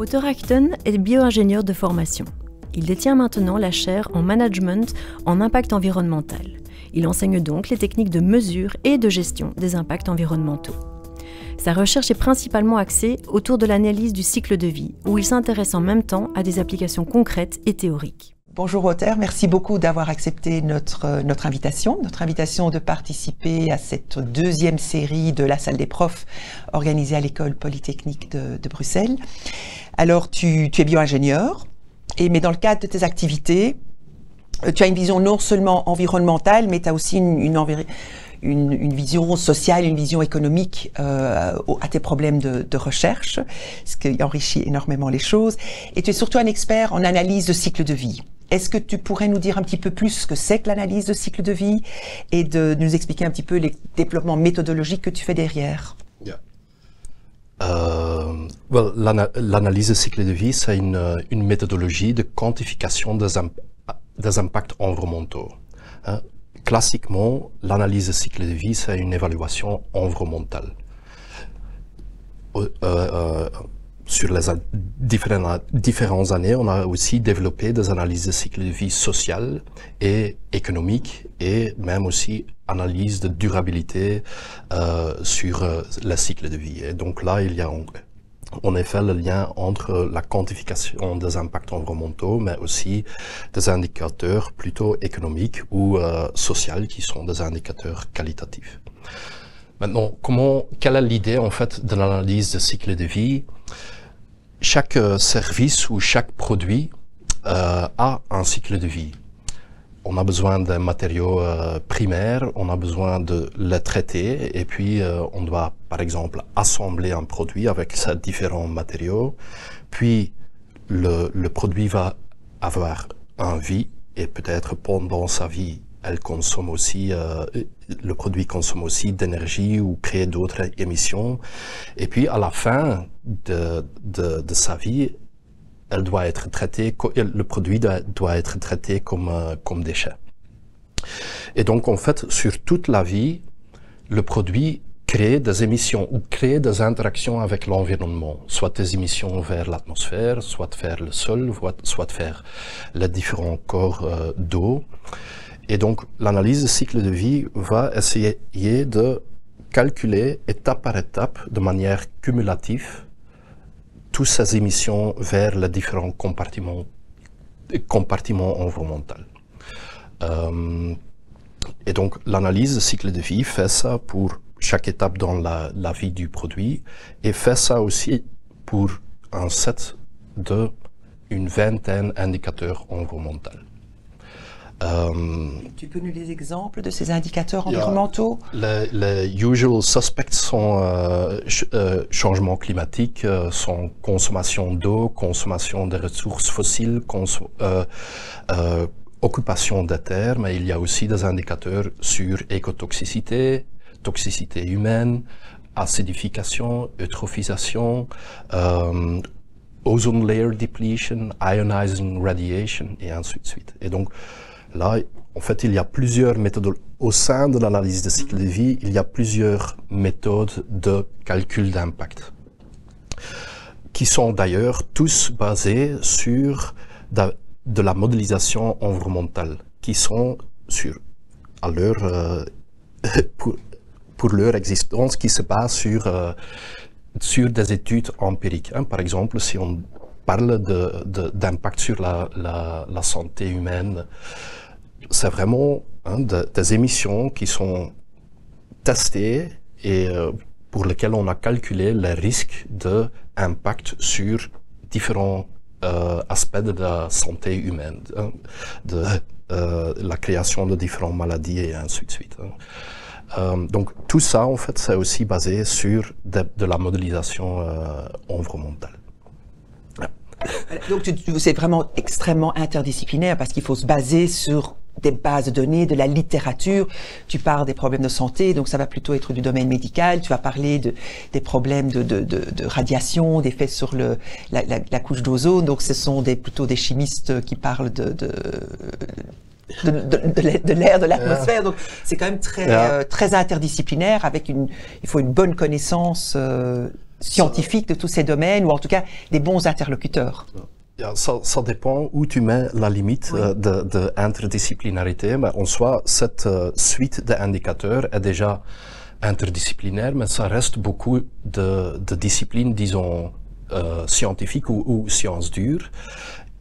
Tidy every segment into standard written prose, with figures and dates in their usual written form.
Wouter Acton est bio-ingénieur de formation. Il détient maintenant la chaire en management en impact environnemental. Il enseigne donc les techniques de mesure et de gestion des impacts environnementaux. Sa recherche est principalement axée autour de l'analyse du cycle de vie, où il s'intéresse en même temps à des applications concrètes et théoriques. Bonjour Wouter, merci beaucoup d'avoir accepté notre invitation de participer à cette deuxième série de la salle des profs organisée à l'école polytechnique de Bruxelles. Alors tu es bio-ingénieur, mais dans le cadre de tes activités, tu as une vision non seulement environnementale, mais tu as aussi une vision sociale, une vision économique à tes problèmes de recherche, ce qui enrichit énormément les choses. Et tu es surtout un expert en analyse de cycle de vie. Est-ce que tu pourrais nous dire un petit peu plus ce que c'est que l'analyse de cycle de vie et de nous expliquer un petit peu les développements méthodologiques que tu fais derrière? L'analyse de cycle de vie, c'est une méthodologie de quantification des impacts environnementaux. Classiquement, l'analyse de cycle de vie, c'est une évaluation environnementale. Sur les différentes années, on a aussi développé des analyses de cycle de vie sociales et économiques et même aussi analyse de durabilité sur le cycle de vie. Et donc là, il y a en effet le lien entre la quantification des impacts environnementaux, mais aussi des indicateurs plutôt économiques ou sociaux qui sont des indicateurs qualitatifs. Maintenant, quelle est l'idée en fait de l'analyse de cycle de vie? Chaque service ou chaque produit a un cycle de vie. On a besoin des matériaux primaires, on a besoin de les traiter et puis on doit par exemple assembler un produit avec ces différents matériaux. Puis le produit va avoir une vie et peut-être pendant sa vie, le produit consomme aussi d'énergie ou crée d'autres émissions. Et puis à la fin de sa vie, le produit doit être traité comme déchet. Et donc en fait, sur toute la vie, le produit crée des émissions ou crée des interactions avec l'environnement, soit des émissions vers l'atmosphère, soit vers le sol, soit vers les différents corps d'eau. Et donc, l'analyse de cycle de vie va essayer de calculer étape par étape, de manière cumulative, toutes ces émissions vers les différents compartiments environnementaux. Et donc, l'analyse de cycle de vie fait ça pour chaque étape dans la vie du produit et fait ça aussi pour un set d'une vingtaine d'indicateurs environnementaux. Tu peux nous donner des exemples de ces indicateurs environnementaux? Les usual suspects sont changement climatique, sont consommation d'eau, consommation des ressources fossiles, occupation des terres, mais il y a aussi des indicateurs sur écotoxicité, toxicité humaine, acidification, eutrophisation, ozone layer depletion, ionizing radiation, et ainsi de suite. Et donc, là, en fait, il y a plusieurs méthodes. Au sein de l'analyse de cycle de vie, il y a plusieurs méthodes de calcul d'impact, qui sont d'ailleurs tous basés sur de la modélisation environnementale, qui sont pour leur existence, qui se basent sur des études empiriques. Par exemple, si on parle d'impact sur la santé humaine, c'est vraiment des émissions qui sont testées et pour lesquelles on a calculé les risques d'impact sur différents aspects de la santé humaine, de la création de différentes maladies et ainsi de suite. Donc tout ça, en fait, c'est aussi basé sur de la modélisation environnementale. Donc c'est vraiment extrêmement interdisciplinaire parce qu'il faut se baser sur des bases de données, de la littérature. Tu parles des problèmes de santé, donc ça va plutôt être du domaine médical. Tu vas parler des problèmes de radiation, d'effets sur la couche d'ozone. Donc ce sont plutôt des chimistes qui parlent de l'air, de l'atmosphère. Donc c'est quand même très interdisciplinaire. Il faut une bonne connaissance scientifiques de tous ces domaines, ou en tout cas des bons interlocuteurs. Ça dépend où tu mets la limite de interdisciplinarité, mais en soi, cette suite d'indicateurs est déjà interdisciplinaire, mais ça reste beaucoup de disciplines, disons, scientifiques ou sciences dures.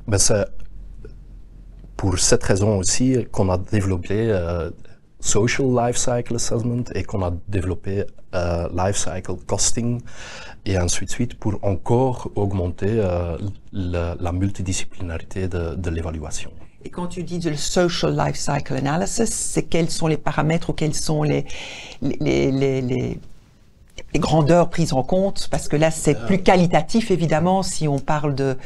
Mais c'est pour cette raison aussi qu'on a développé Social Life Cycle Assessment et qu'on a développé Life Cycle Costing et ainsi de suite pour encore augmenter la multidisciplinarité de l'évaluation. Et quand tu dis le Social Life Cycle Analysis, c'est quels sont les paramètres ou quelles sont les grandeurs prises en compte? Parce que là, c'est plus qualitatif, évidemment. Si on parle de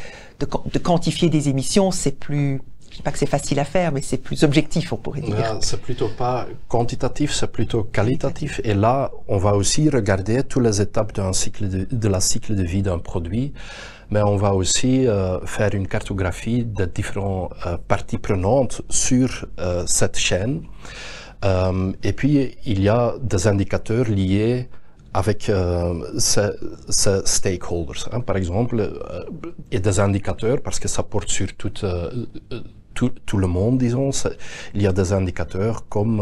quantifier des émissions, c'est plus... Je ne dis pas que c'est facile à faire, mais c'est plus objectif, on pourrait dire. C'est plutôt pas quantitatif, c'est plutôt qualitatif. Et là, on va aussi regarder toutes les étapes d'un cycle de la cycle de vie d'un produit, mais on va aussi faire une cartographie des différentes parties prenantes sur cette chaîne. Et puis, il y a des indicateurs liés avec ces stakeholders, hein, par exemple, et des indicateurs, parce que ça porte sur tout le monde, disons. Il y a des indicateurs comme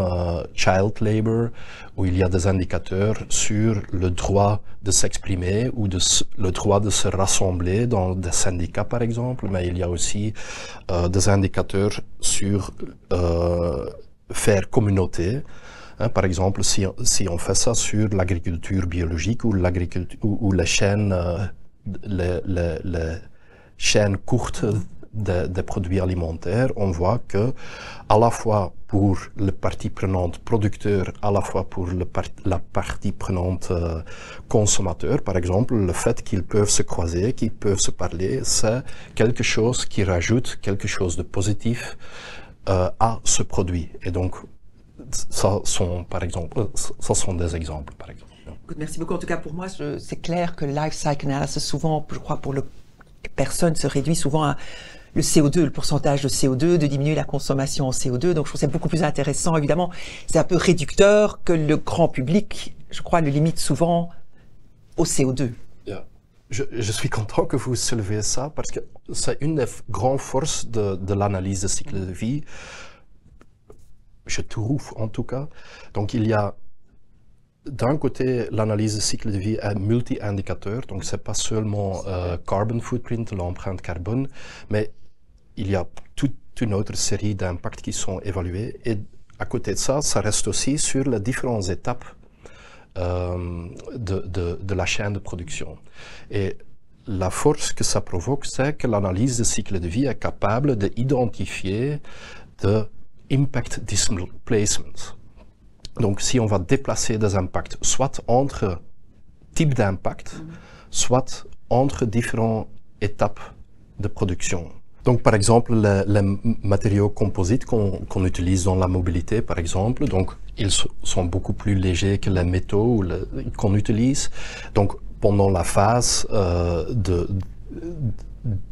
child labor, où il y a des indicateurs sur le droit de s'exprimer ou le droit de se rassembler dans des syndicats, par exemple, mais il y a aussi des indicateurs sur faire communauté. Hein, par exemple, si on fait ça sur l'agriculture biologique ou les chaînes courtes des produits alimentaires, on voit que à la fois pour les parties prenantes producteurs, à la fois pour la partie prenante consommateur, par exemple, le fait qu'ils peuvent se croiser, qu'ils peuvent se parler, c'est quelque chose qui rajoute quelque chose de positif à ce produit. Et donc, ça sont des exemples, par exemple. Merci beaucoup. En tout cas, pour moi, c'est clair que le life cycle analysis, souvent, je crois, pour les personnes, se réduit souvent à le CO2, le pourcentage de CO2, de diminuer la consommation en CO2. Donc, je trouve que c'est beaucoup plus intéressant. Évidemment, c'est un peu réducteur que le grand public, je crois, le limite souvent au CO2. Yeah. Je suis content que vous soulevez ça parce que c'est une des grandes forces de l'analyse de cycle de vie. Je trouve, en tout cas. Donc, il y a d'un côté, l'analyse de cycle de vie est multi-indicateur, donc c'est pas seulement carbon footprint, l'empreinte carbone, mais il y a toute une autre série d'impacts qui sont évalués. Et à côté de ça, ça reste aussi sur les différentes étapes de la chaîne de production. Et la force que ça provoque, c'est que l'analyse de cycle de vie est capable d'identifier de impact displacements. Donc, si on va déplacer des impacts, soit entre types d'impact, soit entre différentes étapes de production. Donc, par exemple, les matériaux composites qu'on utilise dans la mobilité, par exemple, donc, ils sont beaucoup plus légers que les métaux qu'on utilise. Donc, pendant la phase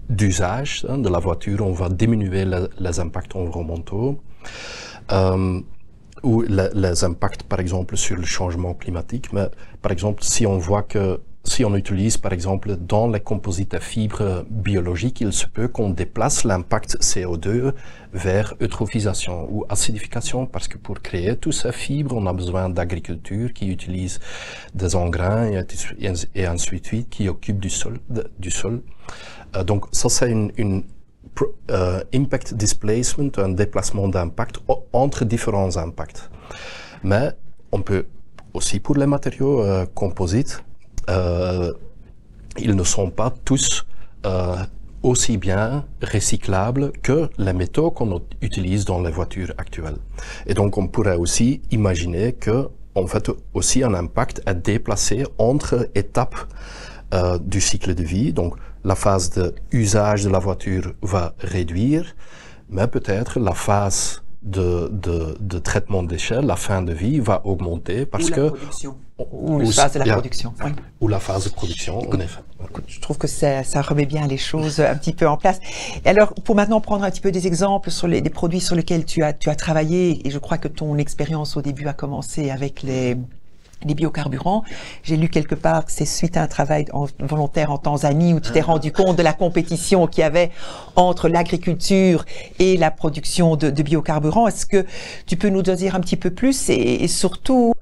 d'usage de la voiture, on va diminuer les impacts environnementaux. Ou les impacts, par exemple, sur le changement climatique. Mais, par exemple, si on utilise, par exemple, dans les composites à fibres biologiques, il se peut qu'on déplace l'impact CO2 vers eutrophisation ou acidification, parce que pour créer toutes ces fibres, on a besoin d'agriculture qui utilise des engrais et ainsi de suite, qui occupent du sol. Donc, ça, c'est une impact displacement, un déplacement d'impact entre différents impacts. Mais on peut aussi, pour les matériaux composites, ils ne sont pas tous aussi bien recyclables que les métaux qu'on utilise dans les voitures actuelles. Et donc on pourrait aussi imaginer que, en fait, aussi un impact est déplacé entre étapes du cycle de vie. Donc, la phase d'usage de la voiture va réduire, mais peut-être la phase de traitement de déchets, la fin de vie, va augmenter parce que... Ou la phase de la production. Oui. Ou la phase de production, en effet. Je trouve que ça remet bien les choses un petit peu en place. Et alors, pour maintenant prendre un petit peu des exemples sur des produits sur lesquels tu as travaillé, et je crois que ton expérience au début a commencé avec les les biocarburants. J'ai lu quelque part que c'est suite à un travail volontaire en Tanzanie où tu t'es rendu compte de la compétition qu'il y avait entre l'agriculture et la production de biocarburants. Est-ce que tu peux nous en dire un petit peu plus et surtout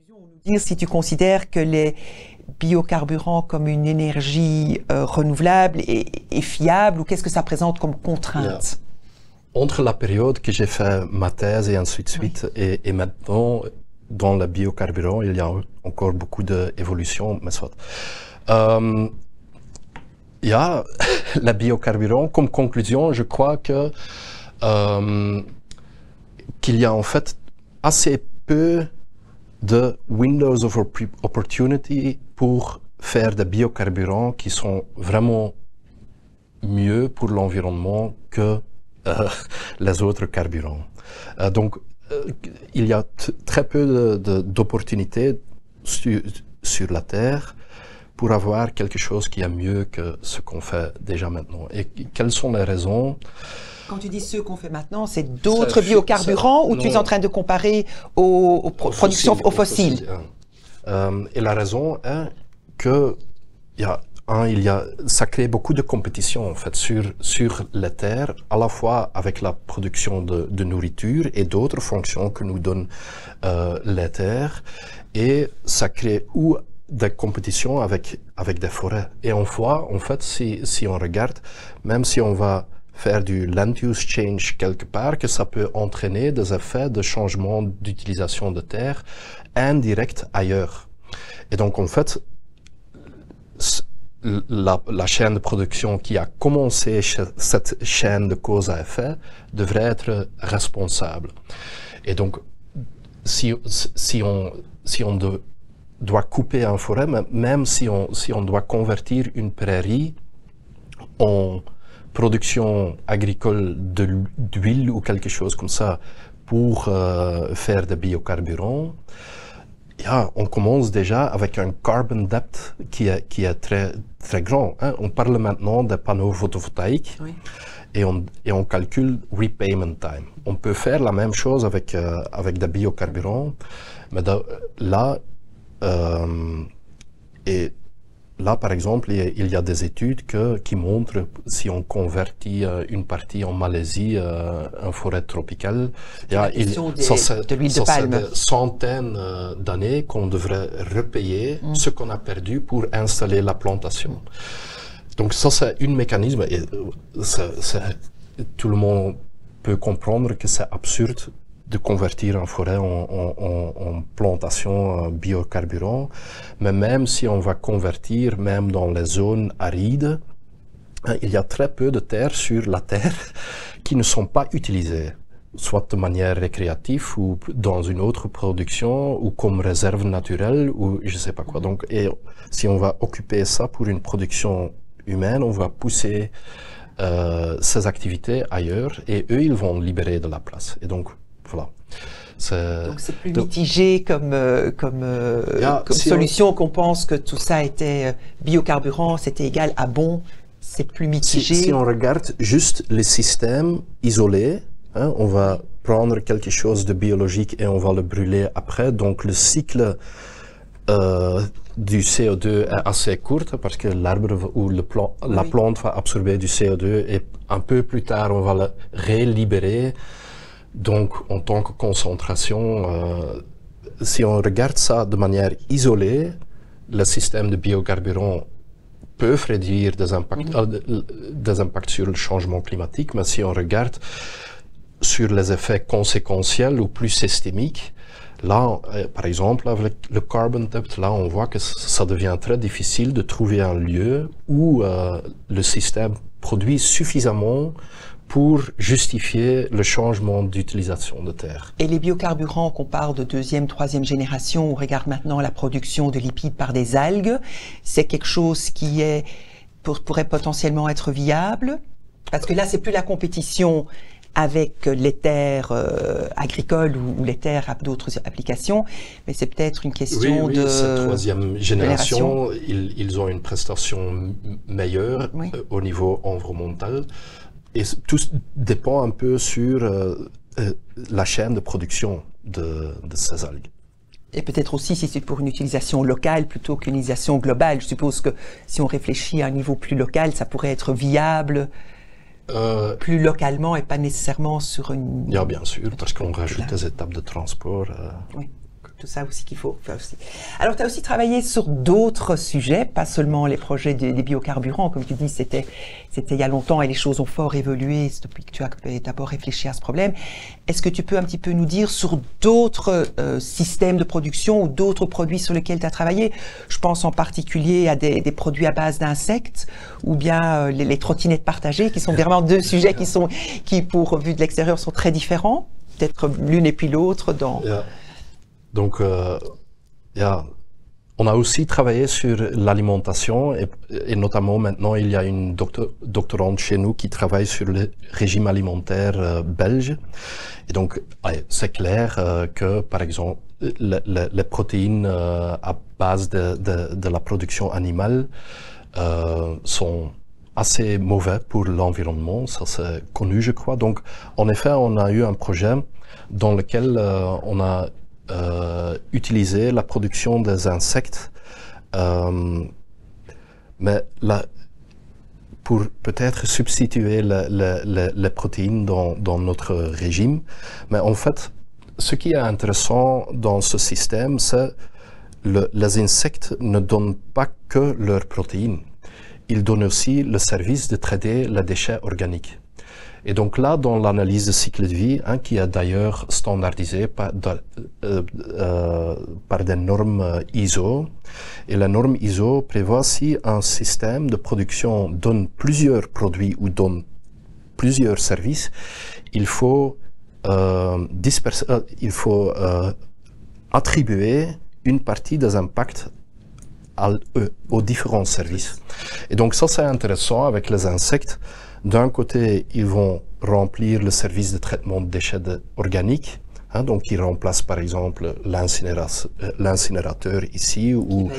nous dire si tu considères que les biocarburants comme une énergie renouvelable et fiable, ou qu'est-ce que ça présente comme contrainte? Entre la période que j'ai fait ma thèse et ainsi de suite et maintenant, dans le biocarburant, il y a encore beaucoup d'évolution, mais soit. Il y a le biocarburant, comme conclusion, je crois que qu'il y a en fait assez peu de windows of opportunity pour faire des biocarburants qui sont vraiment mieux pour l'environnement que les autres carburants. Donc, il y a très peu d'opportunités sur la Terre pour avoir quelque chose qui est mieux que ce qu'on fait déjà maintenant. Et quelles sont les raisons? Quand tu dis ce qu'on fait maintenant, c'est d'autres biocarburants ou tu es en train de comparer aux productions fossiles? Et la raison est que ça crée beaucoup de compétition en fait sur la terre, à la fois avec la production de nourriture et d'autres fonctions que nous donne la terre, et ça crée des compétitions avec des forêts. Et on voit en fait si on regarde, même si on va faire du land use change quelque part, que ça peut entraîner des effets de changement d'utilisation de terre indirect ailleurs. Et donc en fait, la chaîne de production qui a commencé cette chaîne de cause à effet devrait être responsable. Et donc, si on doit couper une forêt, même si on doit convertir une prairie en production agricole d'huile ou quelque chose comme ça pour faire des biocarburants, on commence déjà avec un carbon debt qui est très, très grand. Hein. On parle maintenant des panneaux photovoltaïques et on calcule repayment time. On peut faire la même chose avec des biocarburants, mais là, par exemple, il y a des études qui montrent si on convertit une partie en Malaisie, en forêt tropicale, de l'huile de palme. C'est des centaines d'années qu'on devrait repayer ce qu'on a perdu pour installer la plantation. Donc ça, c'est un mécanisme, et tout le monde peut comprendre que c'est absurde de convertir une forêt en plantation biocarburant, mais même si on va convertir, même dans les zones arides, il y a très peu de terres sur la Terre qui ne sont pas utilisées, soit de manière récréative ou dans une autre production ou comme réserve naturelle ou je sais pas quoi. Donc, et si on va occuper ça pour une production humaine, on va pousser ces activités ailleurs et eux, ils vont libérer de la place. Et donc, voilà. Donc c'est plus mitigé comme solution qu'on pense que tout ça était biocarburant, c'était égal à bon, c'est plus mitigé. Si on regarde juste les systèmes isolés, hein, on va prendre quelque chose de biologique et on va le brûler après, donc le cycle du CO2 est assez court parce que l'arbre ou la plante va absorber du CO2 et un peu plus tard on va le relibérer. Donc, en tant que concentration, si on regarde ça de manière isolée, le système de biocarburant peut réduire des impacts sur le changement climatique, mais si on regarde sur les effets conséquentiels ou plus systémiques, là, par exemple, avec le carbon debt, là, on voit que ça devient très difficile de trouver un lieu où le système produit suffisamment pour justifier le changement d'utilisation de terre. Et les biocarburants qu'on parle de deuxième, troisième génération, on regarde maintenant la production de lipides par des algues, c'est quelque chose qui pourrait potentiellement être viable? Parce que là, c'est plus la compétition avec les terres agricoles ou les terres à d'autres applications, mais c'est peut-être une question de cette troisième génération, ils ont une prestation meilleure au niveau environnemental. Et tout dépend un peu sur la chaîne de production de ces algues. Et peut-être aussi si c'est pour une utilisation locale plutôt qu'une utilisation globale. Je suppose que si on réfléchit à un niveau plus local, ça pourrait être viable plus localement et pas nécessairement sur une... Ja, bien sûr, parce qu'on rajoute des étapes de transport. Oui, tout ça aussi qu'il faut faire aussi. Alors, tu as aussi travaillé sur d'autres sujets, pas seulement les projets des biocarburants. Comme tu dis, c'était il y a longtemps et les choses ont fort évolué depuis que tu as d'abord réfléchi à ce problème. Est-ce que tu peux un petit peu nous dire sur d'autres systèmes de production ou d'autres produits sur lesquels tu as travaillé? Je pense en particulier à des produits à base d'insectes ou bien les trottinettes partagées, qui sont vraiment deux sujets qui, pour vue de l'extérieur, sont très différents. Peut-être l'une et puis l'autre dans... Ja. Donc, on a aussi travaillé sur l'alimentation et notamment maintenant il y a une doctorante chez nous qui travaille sur le régime alimentaire belge. Et donc, c'est clair que, par exemple, les protéines à base de la production animale sont assez mauvais pour l'environnement, ça c'est connu je crois. Donc, en effet, on a eu un projet dans lequel on a utiliser la production des insectes, mais pour peut-être substituer les protéines dans notre régime. Mais en fait, ce qui est intéressant dans ce système, c'est les insectes ne donnent pas que leurs protéines. Ils donnent aussi le service de traiter les déchets organiques. Et donc là, dans l'analyse de cycle de vie, qui est d'ailleurs standardisée par des normes ISO, et la norme ISO prévoit si un système de production donne plusieurs produits ou donne plusieurs services, il faut attribuer une partie des impacts aux différents services. Et donc ça, c'est intéressant avec les insectes. D'un côté, ils vont remplir le service de traitement de déchets organiques, donc ils remplacent par exemple l'incinérateur ici ou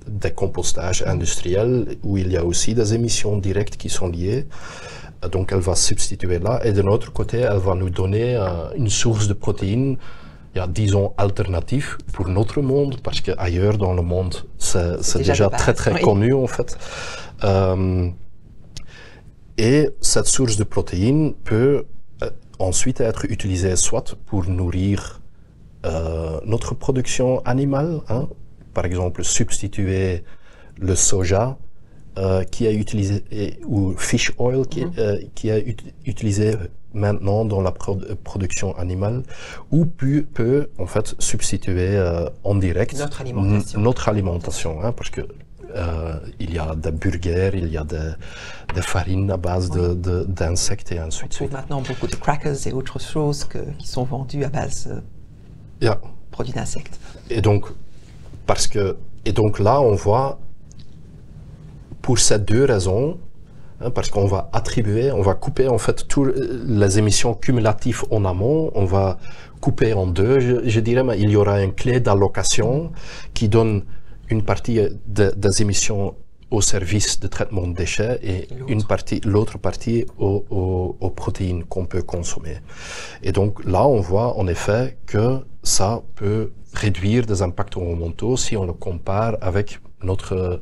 des compostages industriels où il y a aussi des émissions directes qui sont liées. Donc elle va substituer là. Et de l'autre côté, elle va nous donner une source de protéines, disons, alternative pour notre monde, parce qu'ailleurs dans le monde, c'est déjà très connu en fait. Et cette source de protéines peut ensuite être utilisée soit pour nourrir notre production animale, par exemple substituer le soja qui est utilisé, ou fish oil qui est utilisé maintenant dans la production animale, ou peut en fait substituer en direct notre alimentation, parce que il y a des burgers, il y a des farines à base d'insectes et ainsi de suite. On trouve maintenant beaucoup de crackers et autres choses qui sont vendues à base de produits d'insectes. Et donc là, on voit, pour ces deux raisons, parce qu'on va on va couper en fait toutes les émissions cumulatives en amont, on va couper en deux, je dirais, mais il y aura une clé d'allocation qui donne une partie des émissions au service de traitement de déchets et l'autre partie aux protéines qu'on peut consommer. Et donc là, on voit en effet que ça peut réduire des impacts environnementaux si on le compare avec notre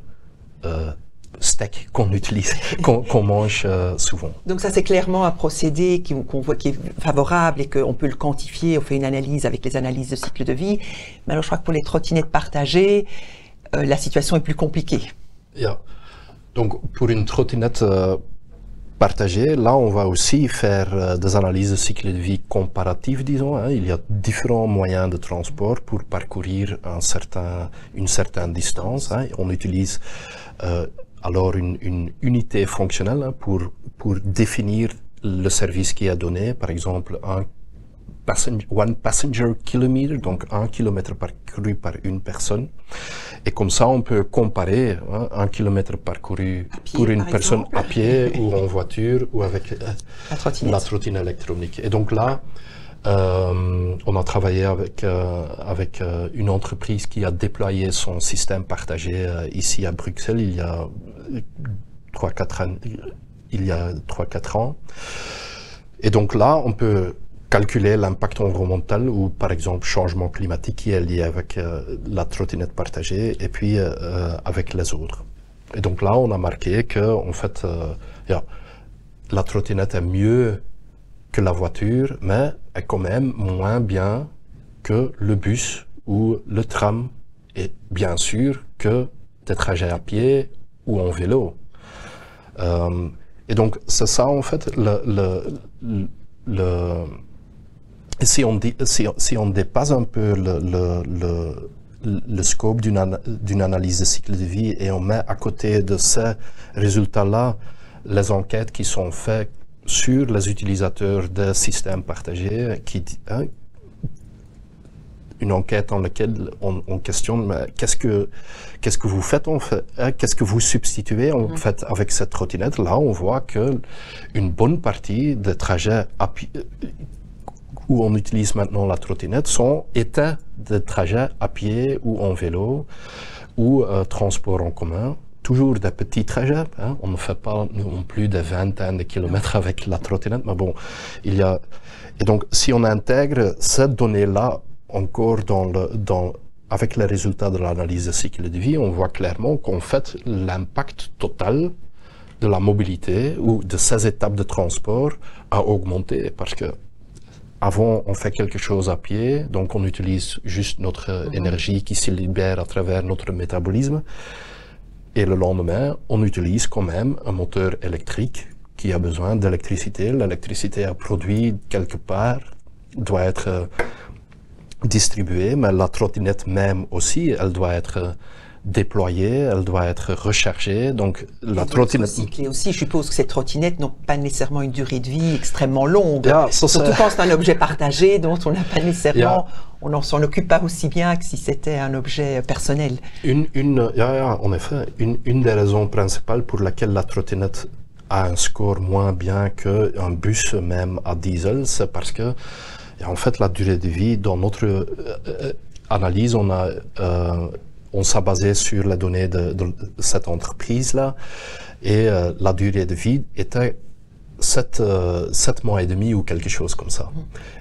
steak qu'on utilise, qu'on mange souvent. Donc ça, c'est clairement un procédé qu'on voit qui est favorable et qu'on peut le quantifier. On fait une analyse avec les analyses de cycle de vie. Mais alors, je crois que pour les trottinettes partagées, la situation est plus compliquée. Donc pour une trottinette partagée, là on va aussi faire des analyses de cycle de vie comparatives, disons. Il y a différents moyens de transport pour parcourir une certaine distance. On utilise alors une unité fonctionnelle pour définir le service qui est donné, par exemple one passenger kilometer, donc 1 kilomètre parcouru par une personne. Et comme ça, on peut comparer 1 kilomètre parcouru pour une personne à pied ou en voiture ou avec la trottinette électronique. Et donc là, on a travaillé avec une entreprise qui a déployé son système partagé ici à Bruxelles il y a 3-4 ans. Et donc là, on peut calculer l'impact environnemental ou par exemple changement climatique qui est lié avec la trottinette partagée et puis avec les autres. Et donc là, on a marqué que en fait, la trottinette est mieux que la voiture, mais est quand même moins bien que le bus ou le tram, et bien sûr que des trajets à pied ou en vélo. Et donc c'est ça en fait si on dépasse un peu le scope d'une analyse de cycle de vie et on met à côté de ces résultats-là les enquêtes qui sont faites sur les utilisateurs des systèmes partagés, une enquête dans laquelle on questionne qu'est-ce que vous faites en fait, qu'est-ce que vous substituez en fait avec cette trottinette. Là, on voit que une bonne partie des trajets où on utilise maintenant la trottinette étaient des trajets à pied ou en vélo ou transport en commun. Toujours des petits trajets, hein. On ne fait pas non plus des vingtaines de kilomètres avec la trottinette, mais bon, il y a... Et donc, si on intègre cette donnée-là encore avec les résultats de l'analyse de cycle de vie, on voit clairement qu'en fait, l'impact total de la mobilité ou de ces étapes de transport a augmenté parce que avant, on fait quelque chose à pied, donc on utilise juste notre énergie qui se libère à travers notre métabolisme. Et le lendemain, on utilise quand même un moteur électrique qui a besoin d'électricité. L'électricité est produite quelque part, doit être distribuée, mais la trottinette même aussi, elle doit être déployée, elle doit être rechargée. Donc la trottinette... Et aussi, je suppose que ces trottinettes n'ont pas nécessairement une durée de vie extrêmement longue. Surtout quand c'est un objet partagé dont on n'a pas nécessairement... On ne s'en occupe pas aussi bien que si c'était un objet personnel. En effet, une des raisons principales pour laquelle la trottinette a un score moins bien qu'un bus même à diesel, c'est parce que en fait la durée de vie, dans notre analyse, on s'est basé sur les données de cette entreprise-là et la durée de vie était 7 mois et demi ou quelque chose comme ça.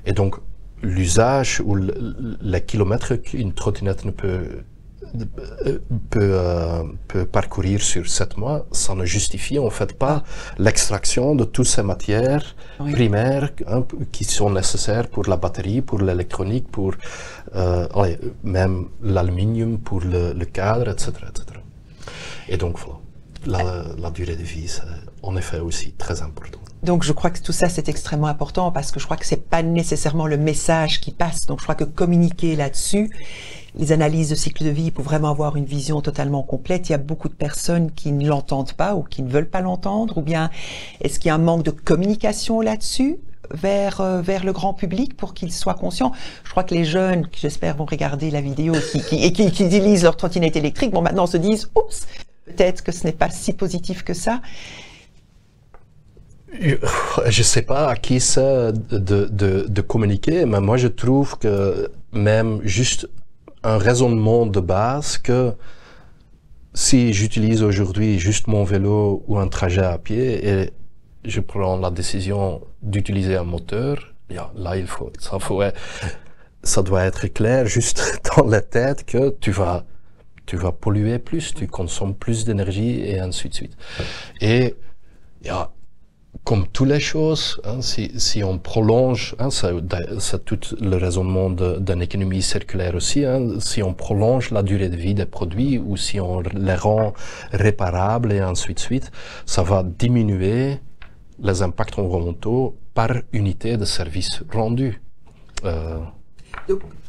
Et donc, l'usage ou les kilomètres qu'une trottinette peut parcourir sur 7 mois, ça ne justifie en fait pas l'extraction de toutes ces matières primaires qui sont nécessaires pour la batterie, pour l'électronique, pour même l'aluminium, pour le cadre, etc., etc. Et donc voilà, la durée de vie, c'est en effet aussi très important. Donc je crois que tout ça c'est extrêmement important parce que je crois que c'est pas nécessairement le message qui passe. Donc je crois que communiquer là-dessus, les analyses de cycle de vie pour vraiment avoir une vision totalement complète, il y a beaucoup de personnes qui ne l'entendent pas ou qui ne veulent pas l'entendre, ou bien est-ce qu'il y a un manque de communication là-dessus vers le grand public pour qu'ils soient conscients. Je crois que les jeunes qui j'espère vont regarder la vidéo et qui utilisent leur trottinette électrique, bon maintenant se disent oups, peut-être que ce n'est pas si positif que ça. Je ne sais pas à qui c'est de communiquer, mais moi je trouve que même juste un raisonnement de base que si j'utilise aujourd'hui juste mon vélo ou un trajet à pied et je prends la décision d'utiliser un moteur, là ça doit être clair juste dans la tête que tu vas polluer plus, tu consommes plus d'énergie et ainsi de suite. Et comme toutes les choses, si on prolonge, c'est tout le raisonnement d'une économie circulaire aussi, si on prolonge la durée de vie des produits ou si on les rend réparables et ainsi de suite, ça va diminuer les impacts environnementaux par unité de service rendu.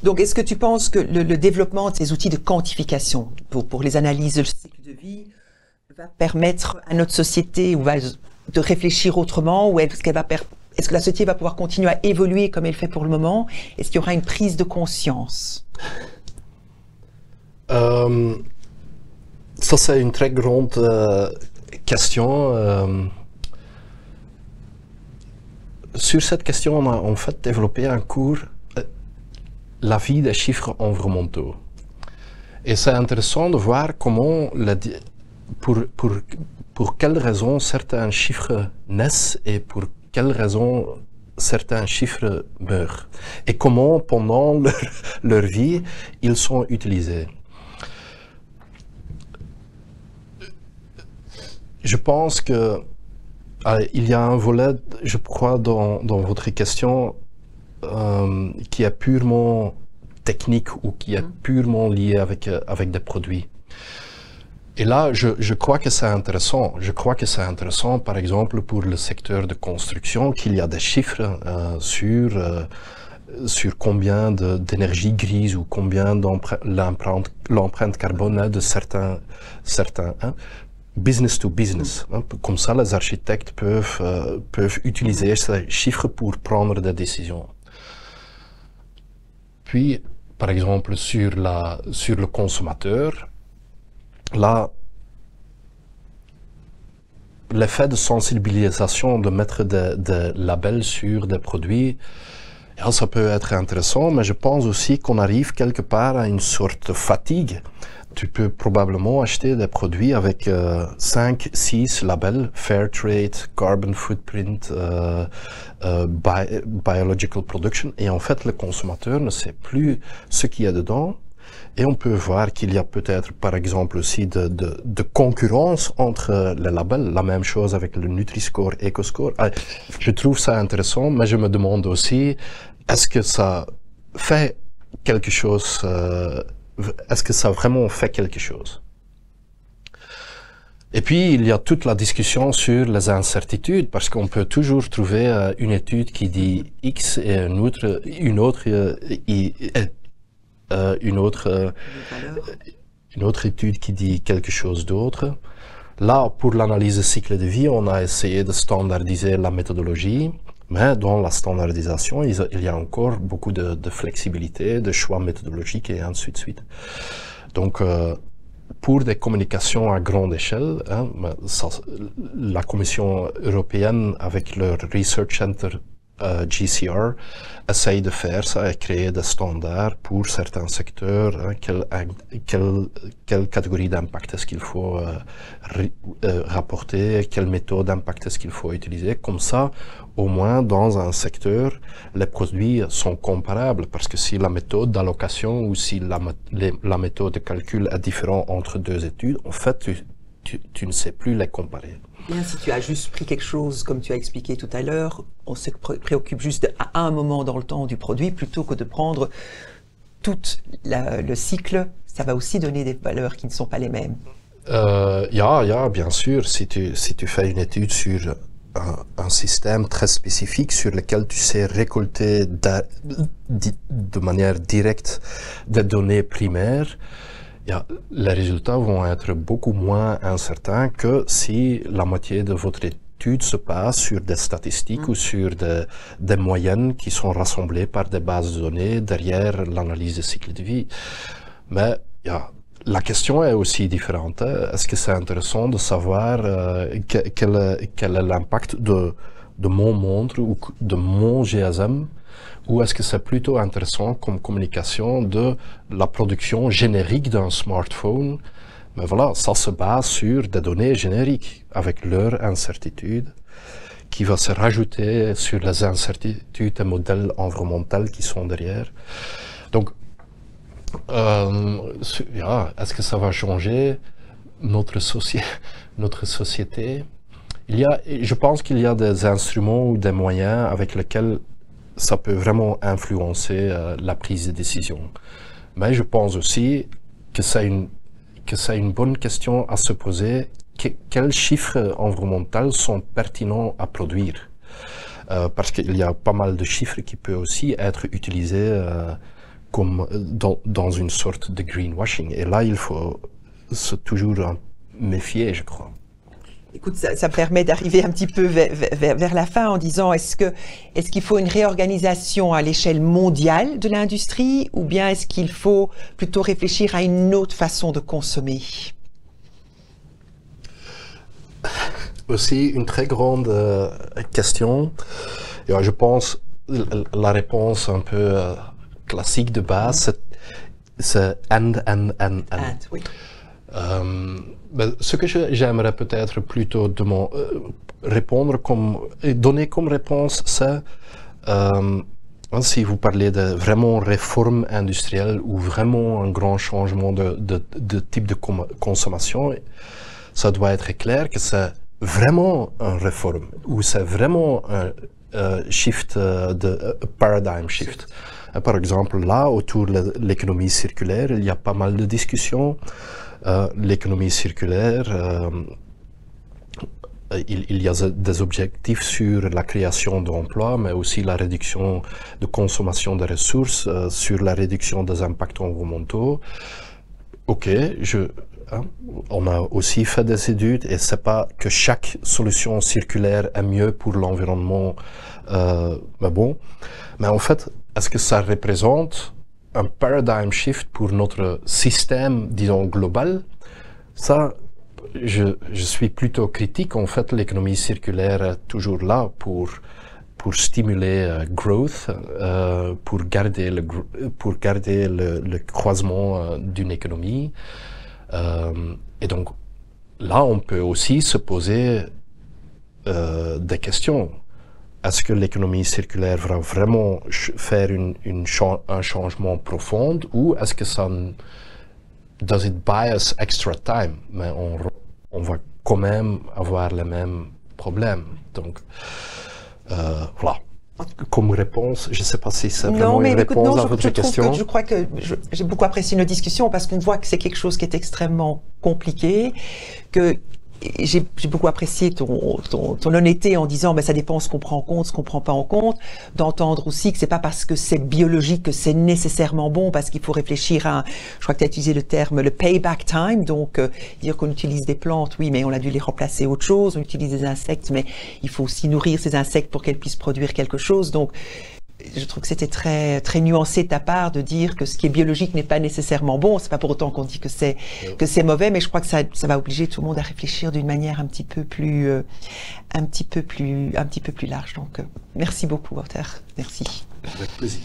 Donc est-ce que tu penses que le développement de ces outils de quantification pour les analyses de cycle de vie va permettre à notre société de réfléchir autrement, ou est-ce que la société va pouvoir continuer à évoluer comme elle fait pour le moment? Est-ce qu'il y aura une prise de conscience? Ça, c'est une très grande question. Sur cette question, on a en fait développé un cours, la vie des chiffres environnementaux. Et c'est intéressant de voir comment, pour quelles raisons certains chiffres naissent et pour quelles raisons certains chiffres meurent et comment pendant leur vie ils sont utilisés. Je pense que il y a un volet, je crois, dans votre question qui est purement technique ou qui est purement lié avec des produits. Et là, je crois que c'est intéressant. Je crois que c'est intéressant, par exemple, pour le secteur de construction, qu'il y a des chiffres sur combien d'énergie grise ou combien l'empreinte carbone est de certains business to business. Comme ça, les architectes peuvent utiliser ces chiffres pour prendre des décisions. Puis, par exemple, sur le consommateur, là, l'effet de sensibilisation, de mettre des labels sur des produits, ça peut être intéressant, mais je pense aussi qu'on arrive quelque part à une sorte de fatigue. Tu peux probablement acheter des produits avec 5, 6 labels, Fair Trade, Carbon Footprint, Biological Production, et en fait le consommateur ne sait plus ce qu'il y a dedans. Et on peut voir qu'il y a peut-être par exemple aussi de concurrence entre les labels, la même chose avec le Nutri-Score, EcoScore. Je trouve ça intéressant, mais je me demande aussi, est-ce que ça fait quelque chose, est-ce que ça vraiment fait quelque chose? Et puis, il y a toute la discussion sur les incertitudes, parce qu'on peut toujours trouver une étude qui dit X et une autre étude qui dit quelque chose d'autre. Là, pour l'analyse de cycle de vie, on a essayé de standardiser la méthodologie, mais dans la standardisation, il y a encore beaucoup de flexibilité, de choix méthodologiques et ainsi de suite. Donc, pour des communications à grande échelle, la Commission européenne, avec leur Research Center GCR, essaye de faire ça et créer des standards pour certains secteurs. Quelle catégorie d'impact est-ce qu'il faut rapporter, quelle méthode d'impact est-ce qu'il faut utiliser. Comme ça, au moins dans un secteur, les produits sont comparables, parce que si la méthode d'allocation ou si la méthode de calcul est différente entre deux études, en fait, tu ne sais plus les comparer. Bien, si tu as juste pris quelque chose, comme tu as expliqué tout à l'heure, on se préoccupe juste à un moment dans le temps du produit, plutôt que de prendre tout le cycle, ça va aussi donner des valeurs qui ne sont pas les mêmes. Bien sûr, si tu fais une étude sur un système très spécifique sur lequel tu sais récolter de manière directe des données primaires, les résultats vont être beaucoup moins incertains que si la moitié de votre étude se passe sur des statistiques ou sur des moyennes qui sont rassemblées par des bases de données derrière l'analyse de cycle de vie. Mais la question est aussi différente. Est-ce que c'est intéressant de savoir quel est l'impact de mon montre ou de mon GSM? Ou est-ce que c'est plutôt intéressant comme communication de la production générique d'un smartphone? Mais voilà, ça se base sur des données génériques avec leur incertitude qui va se rajouter sur les incertitudes et modèles environnementaux qui sont derrière. Donc, est-ce que ça va changer notre société? Je pense qu'il y a des instruments ou des moyens avec lesquels ça peut vraiment influencer la prise de décision. Mais je pense aussi que c'est une bonne question à se poser. Quels chiffres environnementaux sont pertinents à produire? Parce qu'il y a pas mal de chiffres qui peuvent aussi être utilisés comme dans une sorte de greenwashing. Et là, il faut toujours méfier, je crois. Écoute, ça permet d'arriver un petit peu vers la fin en disant, est-ce qu'il faut une réorganisation à l'échelle mondiale de l'industrie, ou bien est-ce qu'il faut plutôt réfléchir à une autre façon de consommer? Aussi une très grande question. Et je pense la réponse un peu classique de base, c'est and. Oui. Ce que j'aimerais peut-être plutôt donner comme réponse, c'est si vous parlez de vraiment réforme industrielle ou vraiment un grand changement de type de consommation, ça doit être clair que c'est vraiment une réforme ou c'est vraiment un shift, paradigm shift. Par exemple, là, autour de l'économie circulaire, il y a pas mal de discussions. L'économie circulaire, il y a des objectifs sur la création d'emplois, mais aussi la réduction de consommation de ressources, sur la réduction des impacts environnementaux. Ok, on a aussi fait des études et c'est pas que chaque solution circulaire est mieux pour l'environnement, mais bon. Mais en fait, est-ce que ça représente un paradigm shift pour notre système, disons, global? Ça, je suis plutôt critique. En fait, l'économie circulaire est toujours là pour stimuler growth, pour garder le croisement d'une économie. Et donc, là, on peut aussi se poser des questions. Est-ce que l'économie circulaire va vraiment faire un changement profond ou est-ce que ça does it buy us extra time? Mais on va quand même avoir les mêmes problèmes. Donc, voilà. Comme réponse, je ne sais pas si c'est vraiment une réponse à votre question. Je crois que j'ai beaucoup apprécié notre discussion parce qu'on voit que c'est quelque chose qui est extrêmement compliqué, que j'ai beaucoup apprécié ton honnêteté en disant ben, ça dépend ce qu'on prend en compte, ce qu'on prend pas en compte, d'entendre aussi que c'est pas parce que c'est biologique que c'est nécessairement bon, parce qu'il faut réfléchir à, je crois que tu as utilisé le terme le payback time, donc dire qu'on utilise des plantes, oui, mais on a dû les remplacer autre chose, on utilise des insectes, mais il faut aussi nourrir ces insectes pour qu'elles puissent produire quelque chose, donc je trouve que c'était très nuancé de ta part de dire que ce qui est biologique n'est pas nécessairement bon. C'est pas pour autant qu'on dit que c'est mauvais, mais je crois que ça va obliger tout le monde à réfléchir d'une manière un petit peu plus large. Donc merci beaucoup, Wouter. Merci. Avec plaisir.